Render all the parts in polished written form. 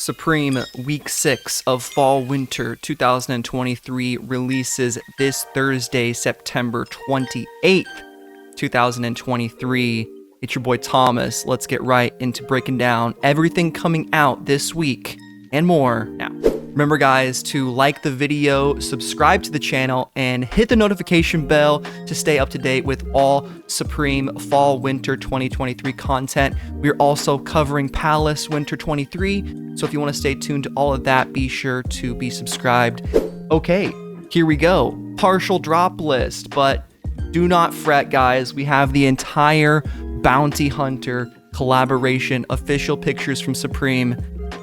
Supreme Week 6 of Fall Winter 2023 releases this Thursday, September 28th, 2023. It's your boy Thomas. Let's get right into breaking down everything coming out this week and more now. Remember guys to like the video, subscribe to the channel, and hit the notification bell to stay up to date with all Supreme Fall Winter 2023 content. We're also covering Palace Winter 23, so if you want to stay tuned to all of that, be sure to be subscribed. Okay, here we go. Partial drop list, but do not fret guys, we have the entire Bounty Hunter collaboration official pictures from Supreme.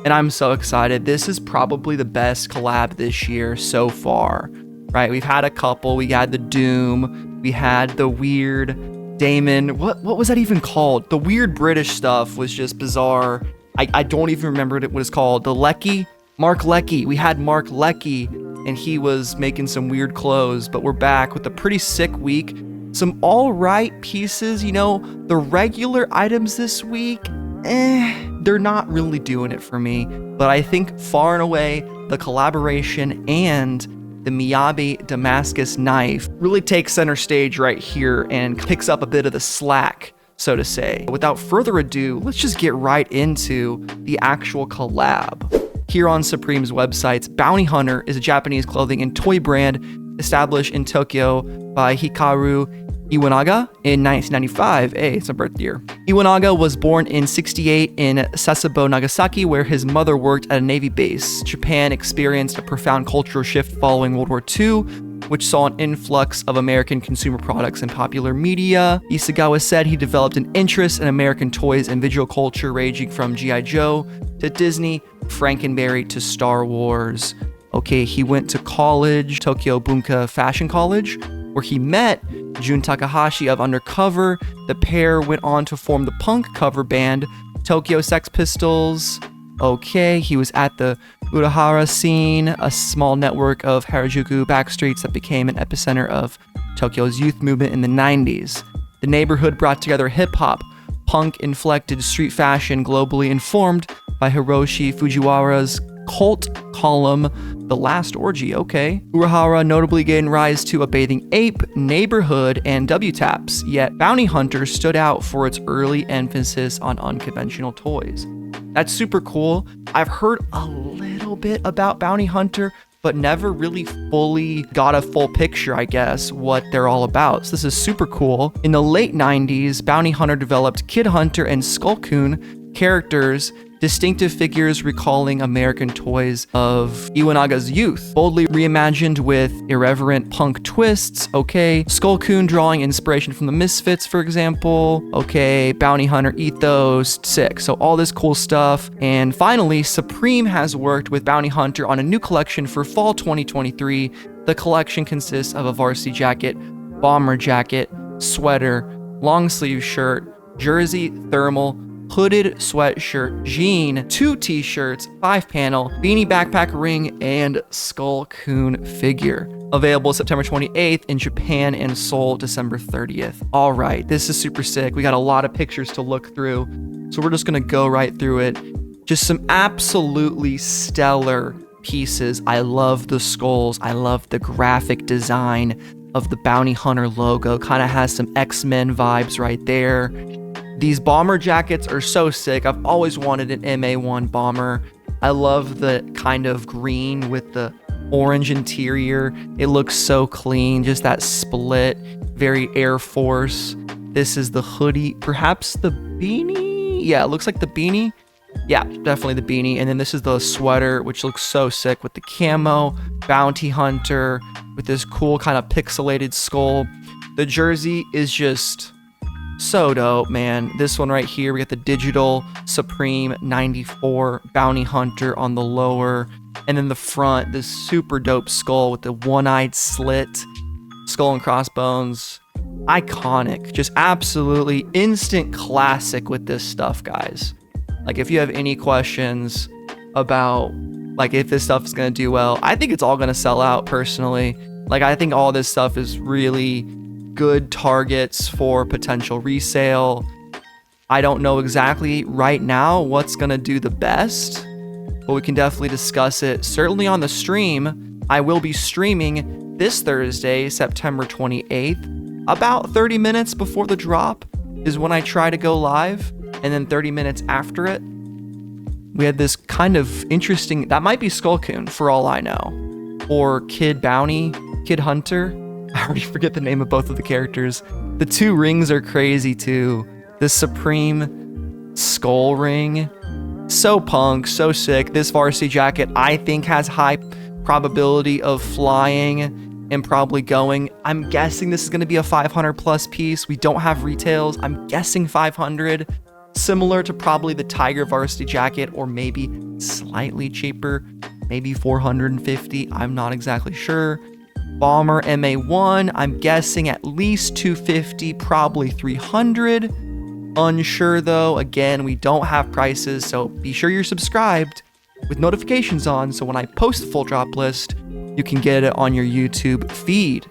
And I'm so excited. This is probably the best collab this year so far, right? We've had a couple. We had the Doom. We had the weird Damon. What was that even called? The weird British stuff was just bizarre. I don't even remember what it was called. The Lecky? Mark Lecky. We had Mark Lecky, and he was making some weird clothes. But we're back with a pretty sick week. Some all right pieces. You know, the regular items this week, they're not really doing it for me, but I think far and away the collaboration and the Miyabi Damascus Knife really takes center stage right here and picks up a bit of the slack, so to say. Without further ado, let's just get right into the actual collab. Here on Supreme's websites, Bounty Hunter is a Japanese clothing and toy brand established in Tokyo by Hikaru Iwanaga in 1995. Hey, it's a birth year. Iwanaga was born in 68 in Sasebo, Nagasaki, where his mother worked at a Navy base. Japan experienced a profound cultural shift following World War II, which saw an influx of American consumer products and popular media. Isagawa said he developed an interest in American toys and visual culture ranging from G.I. Joe to Disney, Frankenberry to Star Wars. Okay, he went to college, Tokyo Bunka Fashion College, where he met Jun Takahashi of Undercover. The pair went on to form the punk cover band Tokyo Sex Pistols. Okay, he was at the Urahara scene, a small network of Harajuku backstreets that became an epicenter of Tokyo's youth movement in the 90s. The neighborhood brought together hip-hop, punk-inflected street fashion, globally informed by Hiroshi Fujiwara's cult column, The Last Orgy. Okay. Urahara notably gave rise to a bathing ape, neighborhood, and W-taps, yet Bounty Hunter stood out for its early emphasis on unconventional toys. That's super cool. I've heard a little bit about Bounty Hunter, but never really fully got a full picture, I guess, what they're all about. So this is super cool. In the late 90s, Bounty Hunter developed Kid Hunter and Skullcoon characters, distinctive figures recalling American toys of Iwanaga's youth, boldly reimagined with irreverent punk twists. Okay, Skullcoon drawing inspiration from the Misfits, for example. Okay, Bounty Hunter ethos, sick. So all this cool stuff. And finally, Supreme has worked with Bounty Hunter on a new collection for fall 2023. The collection consists of a varsity jacket, bomber jacket, sweater, long sleeve shirt, jersey, thermal, hooded sweatshirt, jean, 2 t-shirts, 5-panel, beanie backpack ring, and Skullcoon figure. Available September 28th in Japan and Seoul December 30th. All right, this is super sick. We got a lot of pictures to look through, so we're just gonna go right through it. Just some absolutely stellar pieces. I love the skulls. I love the graphic design of the Bounty Hunter logo. Kind of has some X-Men vibes right there. These bomber jackets are so sick. I've always wanted an MA1 bomber. I love the kind of green with the orange interior. It looks so clean, just that split, very Air Force. This is the hoodie, perhaps the beanie? Yeah, it looks like the beanie. Yeah, definitely the beanie. And then this is the sweater, which looks so sick with the camo, Bounty Hunter, with this cool kind of pixelated skull. The jersey is just so dope, man. This one right here, we got the digital Supreme 94 Bounty Hunter on the lower, and then the front, this super dope skull with the one-eyed slit, skull and crossbones. Iconic, just absolutely instant classic with this stuff, guys. Like, if you have any questions about, like, if this stuff is gonna do well, I think it's all gonna sell out, personally. Like, I think all this stuff is really good targets for potential resale. I don't know exactly right now what's gonna do the best, but we can definitely discuss it. Certainly on the stream, I will be streaming this Thursday, September 28th. About 30 minutes before the drop is when I try to go live, and then 30 minutes after it, we had this kind of interesting, that might be Skullcoon for all I know, or Kid Bounty, Kid Hunter. I already forget the name of both of the characters. The two rings are crazy too. The Supreme Skull ring, so punk, so sick. This varsity jacket I think has high probability of flying and probably going. I'm guessing this is going to be a 500 plus piece. We don't have retails. I'm guessing 500, similar to probably the Tiger varsity jacket, or maybe slightly cheaper, maybe 450. I'm not exactly sure. Bomber MA1, I'm guessing at least 250, probably 300. Unsure though. Again, we don't have prices, so be sure you're subscribed with notifications on, so when I post the full drop list, you can get it on your YouTube feed.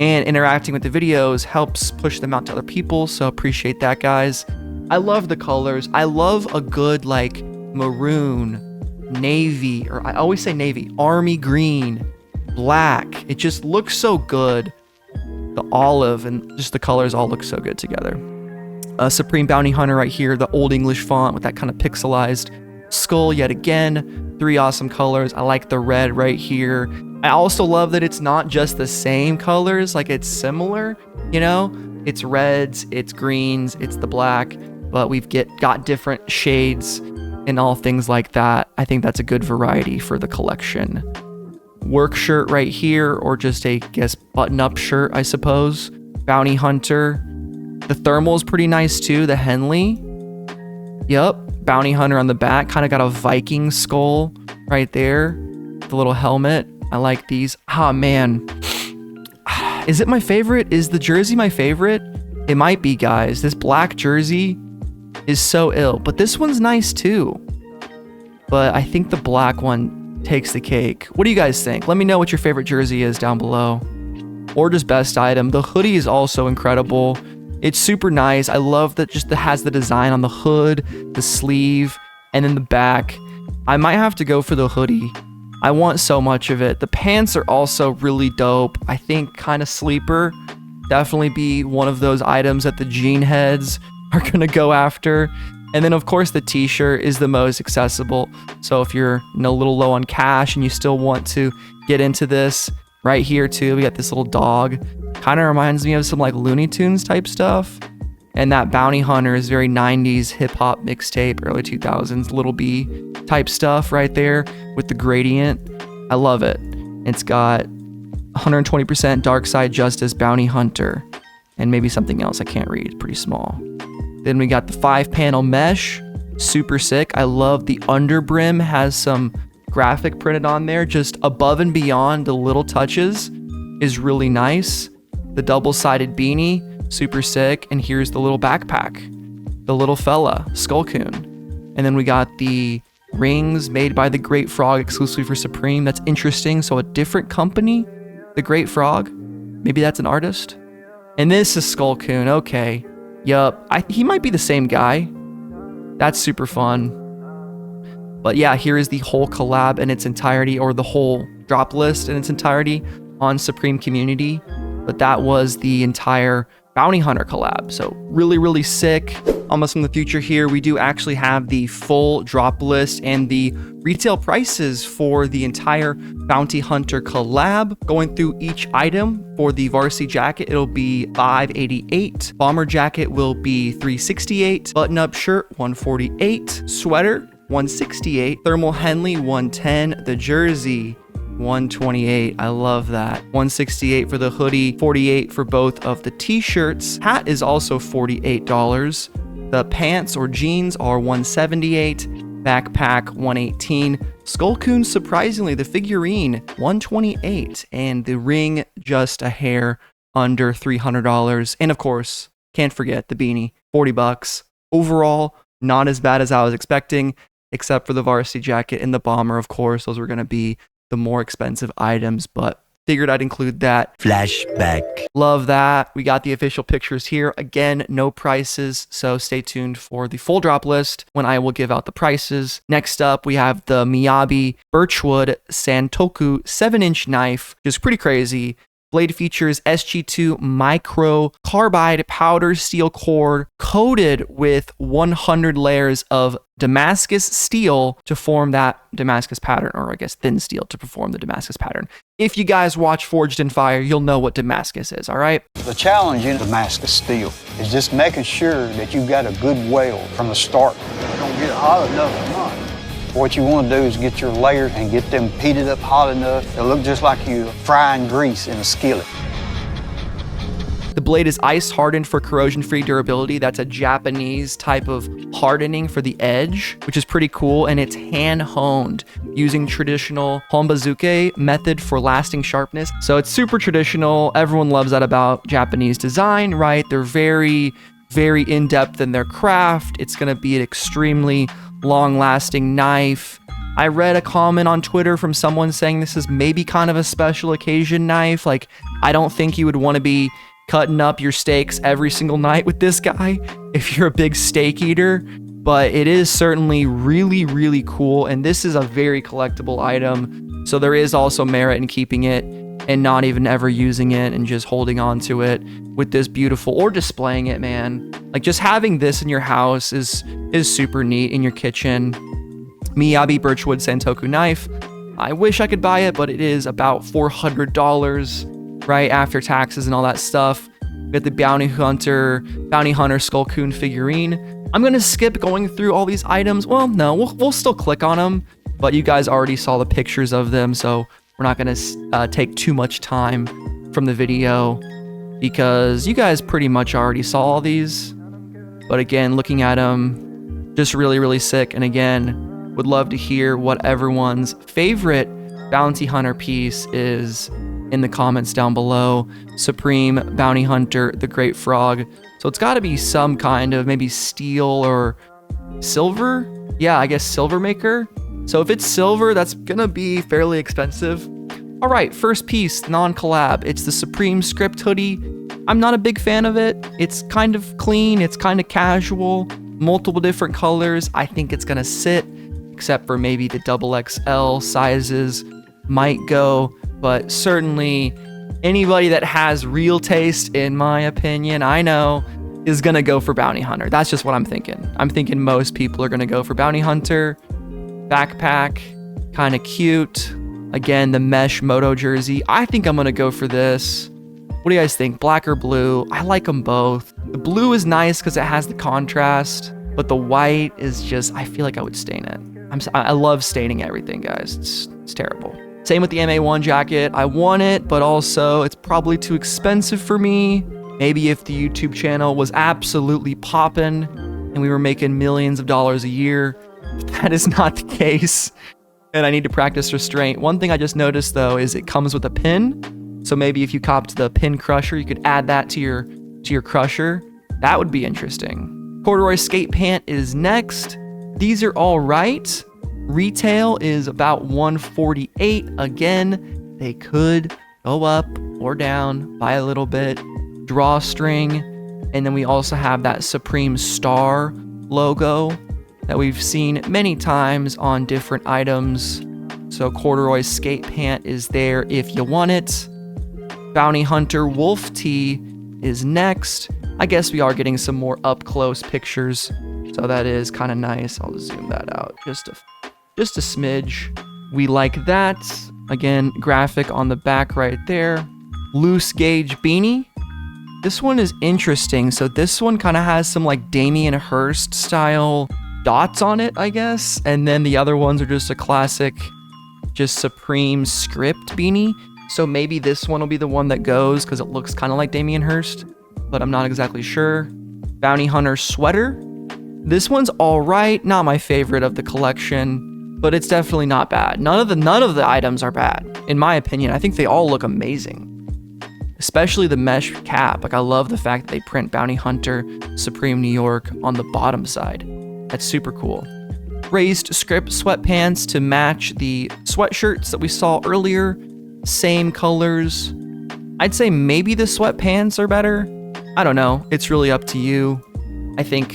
And interacting with the videos helps push them out to other people, so appreciate that, guys. I love the colors. I love a good like maroon, navy, or I always say navy, army green, black. It just looks so good. The olive and just the colors all look so good together. Supreme Bounty Hunter right here, the old English font with that kind of pixelized skull yet again. 3 awesome colors. I like the red right here. I also love that it's not just the same colors, like it's similar, you know? It's reds, it's greens, it's the black, but we've got different shades and all things like that. I think that's a good variety for the collection. Work shirt right here, or just a, guess, button-up shirt, I suppose. Bounty Hunter. The thermal is pretty nice too, the Henley. Yep, Bounty Hunter on the back, kind of got a Viking skull right there. The little helmet, I like these. Ah, man. Is it my favorite? Is the jersey my favorite? It might be, guys. This black jersey is so ill, but this one's nice too. But I think the black one takes the cake. What do you guys think? Let me know what your favorite jersey is down below, or just best item. The hoodie is also incredible. It's super nice. I love that just has the design on the hood, the sleeve, and then the back. I might have to go for the hoodie. I want so much of it. The pants are also really dope. I think kind of sleeper. Definitely be one of those items that the jean heads are gonna go after. And then of course the t-shirt is the most accessible. So if you're a little low on cash and you still want to get into this, right here too, we got this little dog. Kind of reminds me of some like Looney Tunes type stuff. And that Bounty Hunter is very 90s hip-hop mixtape, early 2000s, Little B type stuff right there with the gradient. I love it. It's got 120% Dark Side Justice Bounty Hunter, and maybe something else I can't read. It's pretty small. Then we got the 5-panel mesh. Super sick. I love the underbrim, has some graphic printed on there, just above and beyond the little touches is really nice. The double-sided beanie, super sick. And here's the little backpack, the little fella, Skullcoon. And then we got the rings made by the Great Frog exclusively for Supreme. That's interesting. So a different company, the Great Frog. Maybe that's an artist. And this is Skullcoon. Okay. Yup. He might be the same guy. That's super fun. But yeah, here is the whole collab in its entirety, or the whole drop list in its entirety on Supreme Community. But that was the entire Bounty Hunter collab. So really, really sick. Almost from the future here, we do actually have the full drop list and the retail prices for the entire Bounty Hunter collab. Going through each item, for the varsity jacket, it'll be $588. Bomber jacket will be $368. Button-up shirt, $148. Sweater, $168. Thermal Henley, $110. The jersey, $128. I love that. $168 for the hoodie, $48 for both of the t-shirts. Hat is also $48. The pants or jeans are $178. Backpack, $118. Skullcoon, surprisingly, the figurine, $128. And the ring, just a hair under $300. And of course, can't forget the beanie, $40. Overall, not as bad as I was expecting, except for the varsity jacket and the bomber, of course. Those were going to be the more expensive items, but Figured I'd include that. Flashback. Love that. We got the official pictures here. Again, no prices, so stay tuned for the full drop list when I will give out the prices. Next up, we have the Miyabi Birchwood Santoku 7-inch knife, which is pretty crazy. Blade features SG2 micro carbide powder steel core coated with 100 layers of Damascus steel to form that Damascus pattern, or I guess thin steel to perform the Damascus pattern. If you guys watch Forged in Fire, you'll know what Damascus is, all right? The challenge in Damascus steel is just making sure that you've got a good weld from the start. Don't get it hot enough or not. What you want to do is get your layers and get them heated up hot enough. It'll look just like you're frying grease in a skillet. The blade is ice hardened for corrosion-free durability. That's a Japanese type of hardening for the edge, which is pretty cool. And it's hand-honed using traditional honbazuke method for lasting sharpness. So it's super traditional. Everyone loves that about Japanese design, right? They're very, very in-depth in their craft. It's going to be an extremely long-lasting knife. I read a comment on Twitter from someone saying this is maybe kind of a special occasion knife. Like, I don't think you would want to be cutting up your steaks every single night with this guy if you're a big steak eater, but it is certainly really, really cool. And this is a very collectible item. So there is also merit in keeping it and not even ever using it and just holding on to it with this beautiful, or displaying it, man. Like, just having this in your house is super neat in your kitchen. Miyabi Birchwood Santoku knife. I wish I could buy it, but it is about $400, right, after taxes and all that stuff. We got the Bounty Hunter Skull Coon figurine. I'm gonna skip going through all these items. Well, no, we'll still click on them, but you guys already saw the pictures of them, so we're not gonna take too much time from the video because you guys pretty much already saw all these. But again, looking at them, just really, really sick. And again, would love to hear what everyone's favorite bounty hunter piece is in the comments down below. Supreme Bounty Hunter, the Great Frog. So it's got to be some kind of maybe steel or silver. Yeah, I guess silver maker. So if it's silver, that's gonna be fairly expensive. All right, first piece, non-collab. It's the Supreme Script hoodie. I'm not a big fan of it. It's kind of clean, it's kind of casual, multiple different colors. I think it's gonna sit, except for maybe the XXL sizes might go, but certainly anybody that has real taste, in my opinion, I know, is gonna go for Bounty Hunter. That's just what I'm thinking. I'm thinking most people are gonna go for Bounty Hunter. Backpack, kind of cute. Again, the mesh moto jersey. I think I'm gonna go for this. What do you guys think? Black or blue? I like them both. The blue is nice because it has the contrast, but the white is just, I feel like I would stain it. I love staining everything, guys. It's terrible. Same with the MA1 jacket. I want it, but also it's probably too expensive for me. Maybe if the YouTube channel was absolutely popping and we were making millions of dollars a year. That is not the case, and I need to practice restraint. One thing I just noticed though is it comes with a pin, so maybe if you copped the pin crusher, you could add that to your crusher. That would be interesting. Corduroy skate pant is next. These are all right. Retail is about $148. Again, they could go up or down by a little bit. Drawstring, and then we also have that Supreme Star logo that we've seen many times on different items. So corduroy skate pant is there if you want it. Bounty Hunter wolf tee is next. I guess we are getting some more up close pictures, so that is kind of nice. I'll zoom that out just a smidge. We like that. Again, graphic on the back right there. Loose gauge beanie. This one is interesting. So this one kind of has some like Damien Hirst style dots on it, I guess. And then the other ones are just a classic, just Supreme script beanie. So maybe this one will be the one that goes because it looks kind of like Damien Hirst, but I'm not exactly sure. Bounty Hunter sweater. This one's all right. Not my favorite of the collection, but it's definitely not bad. None of the items are bad, in my opinion. I think they all look amazing. Especially the mesh cap. Like, I love the fact that they print Bounty Hunter Supreme New York on the bottom side. That's super cool. Raised script sweatpants to match the sweatshirts that we saw earlier. same colors. I'd say maybe the sweatpants are better. I don't know. It's really up to you. I think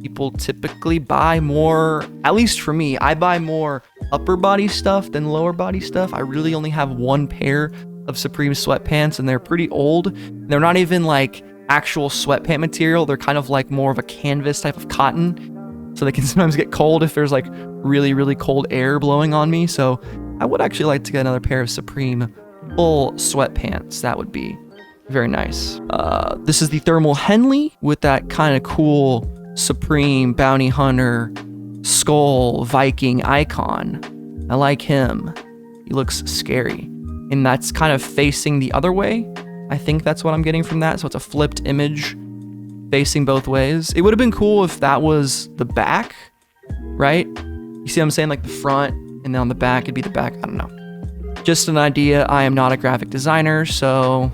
people typically buy more, at least for me, I buy more upper body stuff than lower body stuff. I really only have one pair of Supreme sweatpants, and they're pretty old. They're not even like actual sweatpant material. They're kind of like more of a canvas type of cotton. So they can sometimes get cold if there's like really, really cold air blowing on me. So I would actually like to get another pair of Supreme full sweatpants. That would be very nice. This is the Thermal Henley with that kind of cool Supreme Bounty Hunter skull Viking icon. I like him. He looks scary. And that's kind of facing the other way. I think that's what I'm getting from that. So it's a flipped image facing both ways. It would have been cool if that was the back, right? You see what I'm saying? Like the front, and then on the back, it'd be the back. I don't know. Just an idea. I am not a graphic designer, so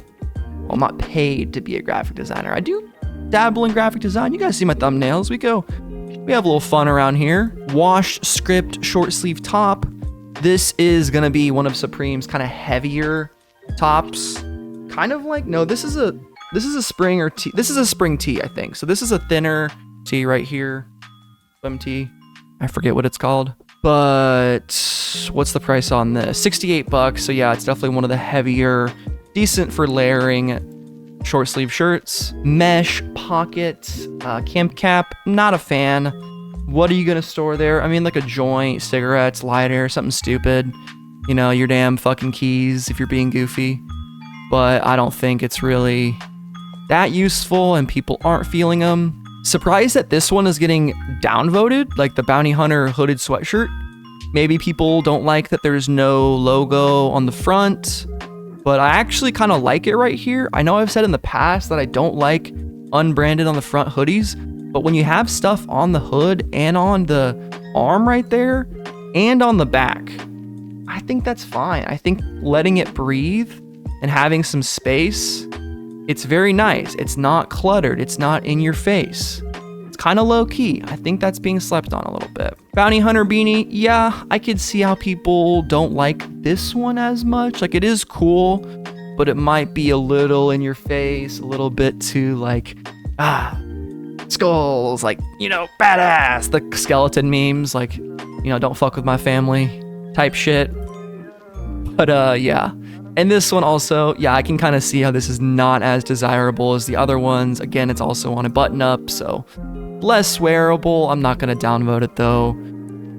I'm not paid to be a graphic designer. I do dabble in graphic design. You guys see my thumbnails. We have a little fun around here. Wash script short sleeve top. This is gonna be one of Supreme's kind of heavier tops. Kind of like, no, this is a spring or tee. This is a spring tee, I think. So this is a thinner tee right here. Swim tee. I forget what it's called. But what's the price on this? 68 bucks. So yeah, it's definitely one of the heavier, decent for layering short sleeve shirts. Mesh pocket, camp cap. Not a fan. What are you gonna store there? I mean, like a joint, cigarettes, lighter, something stupid. You know, your damn fucking keys if you're being goofy. But I don't think it's really that useful, and people aren't feeling them. Surprised that this one is getting downvoted, like the Bounty Hunter hooded sweatshirt. Maybe people don't like that there's no logo on the front, but I actually kind of like it right here. I know I've said in the past that I don't like unbranded on the front hoodies, but when you have stuff on the hood and on the arm right there and on the back, I think that's fine. I think letting it breathe and having some space, it's very nice. It's not cluttered. It's not in your face. It's kind of low key. I think that's being slept on a little bit. Bounty Hunter beanie. Yeah, I could see how people don't like this one as much. Like, it is cool, but it might be a little in your face, a little bit too like, skulls, like, you know, badass. The skeleton memes, like, you know, don't fuck with my family type shit. But yeah. And this one also, yeah, I can kind of see how this is not as desirable as the other ones. Again, it's also on a button up, so less wearable. I'm not going to downvote it though.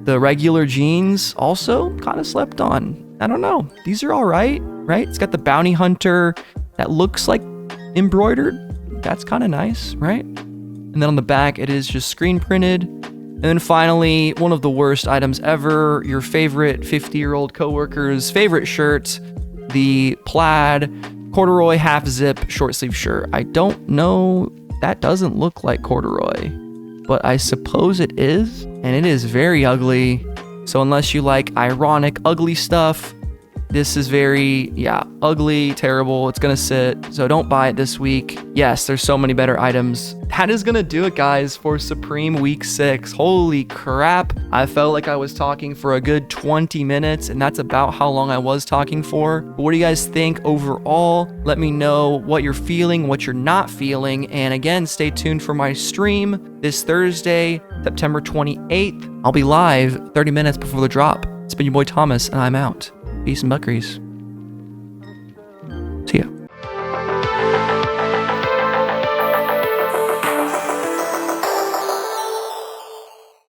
The regular jeans also kind of slept on. I don't know. These are all right? It's got the Bounty Hunter that looks like embroidered. That's kind of nice, right? And then on the back, it is just screen printed. And then finally, one of the worst items ever, your favorite 50-year-old coworker's favorite shirt, the plaid corduroy half zip short sleeve shirt. I don't know, that doesn't look like corduroy, but I suppose it is, and it is very ugly. So unless you like ironic, ugly stuff, this is very, yeah, ugly, terrible. It's gonna sit, so don't buy it this week. Yes, there's so many better items. That is gonna do it, guys, for Supreme Week 6. Holy crap. I felt like I was talking for a good 20 minutes, and that's about how long I was talking for. But what do you guys think overall? Let me know what you're feeling, what you're not feeling, and again, stay tuned for my stream this Thursday, September 28th. I'll be live 30 minutes before the drop. It's been your boy Thomas, and I'm out. Peace and buckeries. See ya.